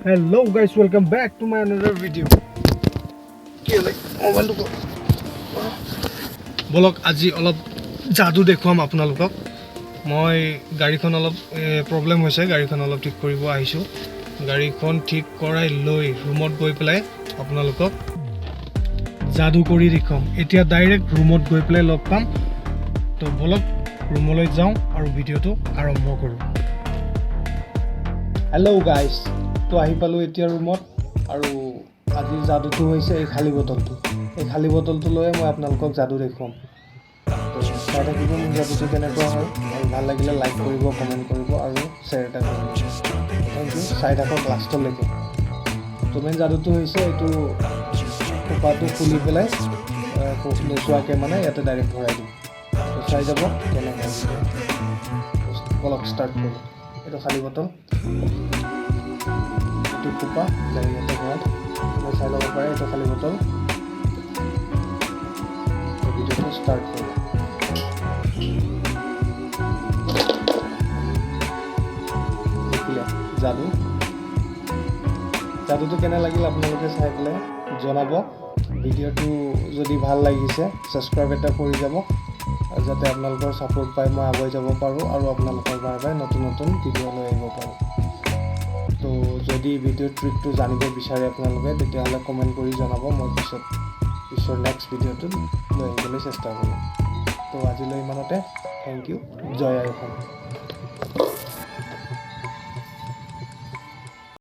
Hello guys, welcome back to my another video. বলক আজি অলপ জাদু দেখুৱাম আপোনালোকক মই গাড়ীখন অলপ প্ৰবলেম হৈছে গাড়ীখন অলপ ঠিক কৰিব আহিছো গাড়ীখন ঠিক কৰাই লৈ ৰুমত গৈ পেলাই আপোনালোকক জাদু কৰি দেখুৱাম এতিয়া ডাইৰেক্ট ৰুমত গৈ পেলাই লগ পাম তো বলক ৰুমলৈ যাওঁ আৰু ভিডিওটো আৰম্ভ কৰোঁ হেল্ল' গাইস তো আহি পালো এতিয়া ৰুমত আৰু আজি জাদুটো হৈছে এই খালী বটলটো লৈ মই আপোনালোকক জাদু দেখুৱাম তো চাই থাকিব মোৰ জাদুটো কেনেকুৱা হয় আৰু ভাল লাগিলে লাইক কৰিব কমেণ্ট কৰিব আৰু শ্বেয়াৰ এটা কৰিব থেংক ইউ চাই থাকক লাষ্টলৈকে তো মেইন জাদুটো হৈছে এইটো খোপাটো খুলি পেলাই নোচোৱাকৈ মানে ইয়াতে ডাইৰেক্ট ভৰাই দিম তো চাই যাব কেনেকৈ অলপ ষ্টাৰ্ট কৰোঁ এইটো খালী বটল এইটো খোপা ইয়াতে ভৰাই চাই ল'ব পাৰে এইটো খালী বটল ভিডিওটো ষ্টাৰ্ট কৰোঁ জাদুটো কেনে লাগিল আপোনালোকে চাই পেলাই জনাব ভিডিওটো যদি ভাল লাগিছে ছাবস্ক্ৰাইব এটা কৰি যাব যাতে আপোনালোকৰ ছাপোৰ্ট পাই মই আগুৱাই যাব পাৰোঁ আৰু আপোনালোকৰ বাবে নতুন ভিডিঅ' লৈ আহিব পাৰোঁ তো যদি ভিডিঅ' ট্ৰিকটো জানিব বিচাৰে আপোনালোকে তেতিয়াহ'লে কমেণ্ট কৰি জনাব মই পিছৰ নেক্সট ভিডিঅ'টোত লৈ আহিবলৈ চেষ্টা কৰিম তো আজিলৈ ইমানতে থেংক ইউ জয় আই অসম